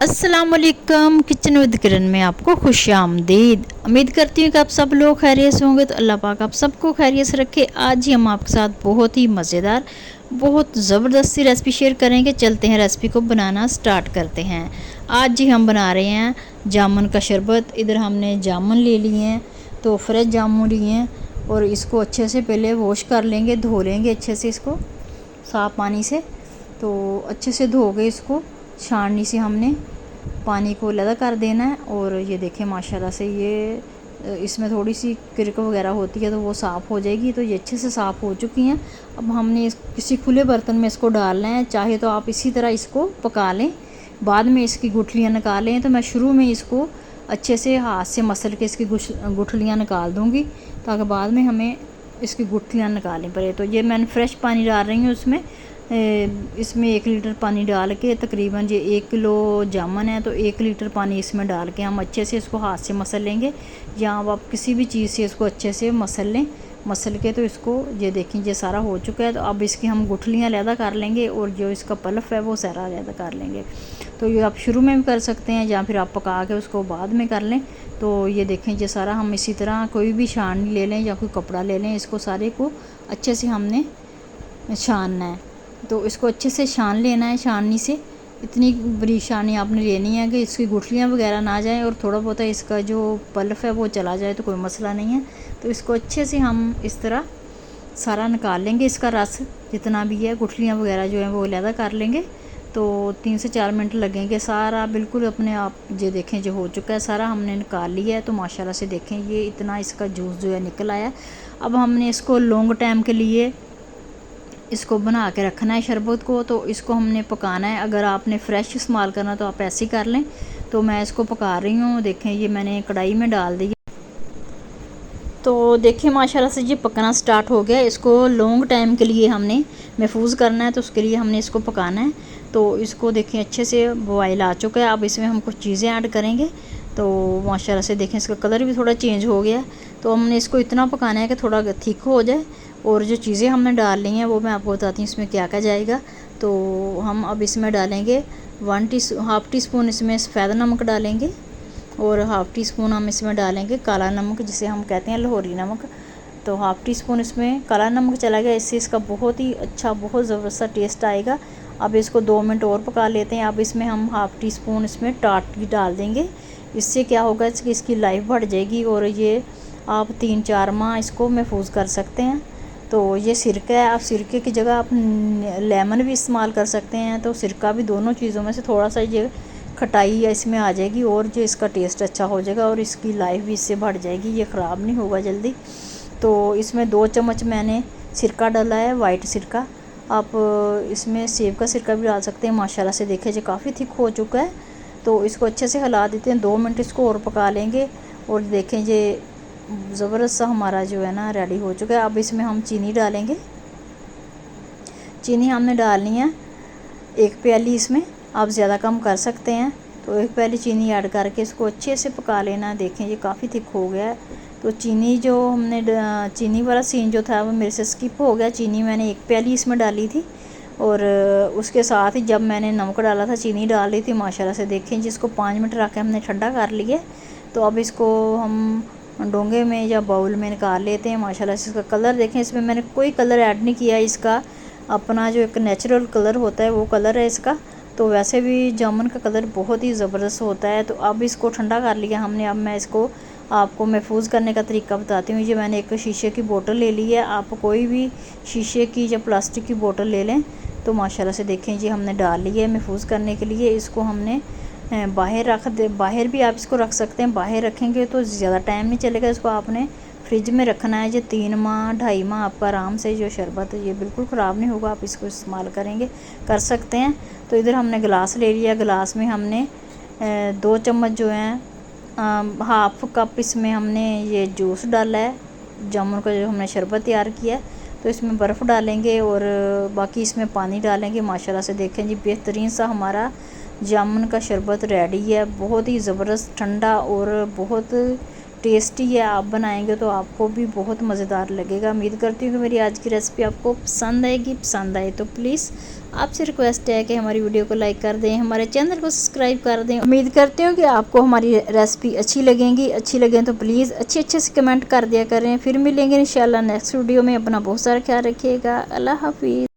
अस्सलाम वालेकुम। Kitchen with किरण में आपको खुश आमदीद। उम्मीद करती हूँ कि आप सब लोग खैरियत से होंगे। तो अल्लाह पाक आप सबको खैरियत से रखे। आज ही हम आपके साथ बहुत ही मज़ेदार, बहुत ज़बरदस्ती रेसिपी शेयर करेंगे। चलते हैं रेसिपी को बनाना स्टार्ट करते हैं। आज ही हम बना रहे हैं जामुन का शरबत। इधर हमने जामुन ले लिए हैं, तो फ्रेश जामुन लिए हैं और इसको अच्छे से पहले वॉश कर लेंगे, धो लेंगे अच्छे से इसको साफ़ पानी से। तो अच्छे से धो के इसको छाननी से हमने पानी को अलग कर देना है। और ये देखें माशाल्लाह से ये इसमें थोड़ी सी किरक वगैरह होती है तो वो साफ़ हो जाएगी। तो ये अच्छे से साफ़ हो चुकी हैं। अब हमने किसी खुले बर्तन में इसको डालना है। चाहे तो आप इसी तरह इसको पका लें, बाद में इसकी गुठलियाँ निकालें। तो मैं शुरू में इसको अच्छे से हाथ से मसल के इसकी गुठलियाँ निकाल दूँगी, ताकि बाद में हमें इसकी गुठलियाँ निकालनी पड़े। तो ये मैंने फ़्रेश पानी डाल रही हूँ उसमें। इसमें 1 लीटर पानी डाल के, तकरीबन ये 1 किलो जामुन है तो 1 लीटर पानी इसमें डाल के हम अच्छे से इसको हाथ से मसल लेंगे, या आप किसी भी चीज़ से इसको अच्छे से मसल लें। मसल के तो इसको ये देखें ये सारा हो चुका है। तो अब इसकी हम गुठलियाँ अलहदा कर लेंगे और जो इसका पल्फ है वो सारा अलहदा कर लेंगे। तो ये आप शुरू में भी कर सकते हैं या फिर आप पका के उसको बाद में कर लें। तो ये देखें ये सारा हम इसी तरह कोई भी छाननी ले लें या कोई कपड़ा ले लें, इसको सारे को अच्छे से हमने छानना है। तो इसको अच्छे से छान लेना है छाननी से। इतनी बड़ी छानी आपने लेनी है कि इसकी गुठलियाँ वगैरह ना जाए और थोड़ा बहुत इसका जो पल्फ है वो चला जाए, तो कोई मसला नहीं है। तो इसको अच्छे से हम इस तरह सारा निकाल लेंगे, इसका रस जितना भी है, गुठलियाँ वगैरह जो है वो अलहदा कर लेंगे। तो 3 से 4 मिनट लगेंगे। सारा बिल्कुल अपने आप ये देखें जो हो चुका है, सारा हमने निकाल लिया है। तो माशाल्लाह से देखें ये इतना इसका जूस जो है निकल आया। अब हमने इसको लॉन्ग टाइम के लिए इसको बना के रखना है शरबत को। तो इसको हमने पकाना है। अगर आपने फ़्रेश इस्तेमाल करना तो आप ऐसे ही कर लें। तो मैं इसको पका रही हूँ। देखें ये मैंने कढ़ाई में डाल दी। तो देखिए माशाल्लाह से ये पकना स्टार्ट हो गया। इसको लॉन्ग टाइम के लिए हमने महफूज करना है, तो उसके लिए हमने इसको पकाना है। तो इसको देखें अच्छे से बॉयल आ चुका है। अब इसमें हम कुछ चीज़ें ऐड करेंगे। तो माशाल्लाह से देखें इसका कलर भी थोड़ा चेंज हो गया। तो हमने इसको इतना पकाना है कि थोड़ा थिक हो जाए। और जो चीज़ें हमने डाल ली हैं वो मैं आपको बताती हूँ इसमें क्या क्या जाएगा। तो हम अब इसमें डालेंगे हाफ़ टी स्पून इसमें सफ़ेद नमक डालेंगे, और हाफ़ टी स्पून हम इसमें डालेंगे काला नमक, जिसे हम कहते हैं लाहौरी नमक। तो हाफ़ टी स्पून इसमें काला नमक चला गया। इससे इसका बहुत ही अच्छा, बहुत ज़बरदस्त सा टेस्ट आएगा। अब इसको 2 मिनट और पका लेते हैं। अब इसमें हम हाफ़ टी स्पून इसमें टाट भी डाल देंगे। इससे क्या होगा कि इसकी लाइफ बढ़ जाएगी और ये आप 3-4 माह इसको महफूज कर सकते हैं। तो ये सिरका है, आप सिरके की जगह आप लेमन भी इस्तेमाल कर सकते हैं। तो सिरका भी, दोनों चीज़ों में से थोड़ा सा ये खटाई इसमें आ जाएगी और जो इसका टेस्ट अच्छा हो जाएगा और इसकी लाइफ भी इससे बढ़ जाएगी, ये ख़राब नहीं होगा जल्दी। तो इसमें 2 चम्मच मैंने सिरका डाला है, वाइट सिरका। आप इसमें सेब का सिरका भी डाल सकते हैं। माशाल्लाह से देखें जो काफ़ी थिक हो चुका है। तो इसको अच्छे से हिला देते हैं। 2 मिनट इसको और पका लेंगे। और देखें ये ज़बरदस्त सा हमारा जो है ना रेडी हो चुका है। अब इसमें हम चीनी डालेंगे। चीनी हमने डालनी है 1 प्याली। इसमें आप ज़्यादा कम कर सकते हैं। तो 1 प्याली चीनी ऐड करके इसको अच्छे से पका लेना। देखें ये काफ़ी थिक हो गया है। तो चीनी जो हमने चीनी वाला सीन जो था वो मेरे से स्किप हो गया। चीनी मैंने 1 प्याली इसमें डाली थी, और उसके साथ ही जब मैंने नमक डाला था चीनी डाल दी थी। माशाल्लाह से देखें जिसको 5 मिनट रख के हमने ठंडा कर लिया। तो अब इसको हम डोंगे में या बाउल में निकाल लेते हैं। माशाल्लाह से इसका कलर देखें, इसमें मैंने कोई कलर ऐड नहीं किया। इसका अपना जो एक नेचुरल कलर होता है वो कलर है इसका। तो वैसे भी जामुन का कलर बहुत ही ज़बरदस्त होता है। तो अब इसको ठंडा कर लिया हमने। अब मैं इसको आपको महफूज करने का तरीका बताती हूँ। ये मैंने एक शीशे की बोतल ले ली है। आप कोई भी शीशे की या प्लास्टिक की बोतल ले लें। तो माशाल्लाह से देखें ये हमने डाल ली है महफूज करने के लिए। इसको हमने बाहर भी आप इसको रख सकते हैं। बाहर रखेंगे तो ज़्यादा टाइम नहीं चलेगा। इसको आपने फ्रिज में रखना है। ये 3 माह 2.5 माह आपका आराम से जो शरबत है ये बिल्कुल ख़राब नहीं होगा। आप इसको इस्तेमाल कर सकते हैं। तो इधर हमने गिलास ले लिया। गिलास में हमने 2 चम्मच जो हैं, हाफ़ कप इसमें हमने ये जूस डाला है जामुन का, जो हमने शरबत तैयार किया है। तो इसमें बर्फ़ डालेंगे और बाकी इसमें पानी डालेंगे। माशाल्लाह से देखें जी बेहतरीन सा हमारा जामुन का शरबत रेडी है। बहुत ही ज़बरदस्त ठंडा और बहुत टेस्टी है, आप बनाएंगे तो आपको भी बहुत मज़ेदार लगेगा। उम्मीद करती हूँ कि मेरी आज की रेसिपी आपको पसंद आएगी। पसंद आए तो प्लीज़ आपसे रिक्वेस्ट है कि हमारी वीडियो को लाइक कर दें, हमारे चैनल को सब्सक्राइब कर दें। उम्मीद करती हूँ कि आपको हमारी रेसिपी अच्छी लगेंगी। अच्छी लगे तो प्लीज़ अच्छे से कमेंट कर दिया करें। फिर मिलेंगे इंशाल्लाह नेक्स्ट वीडियो में। अपना बहुत सारा ख्याल रखिएगा। अल्लाह हाफिज़।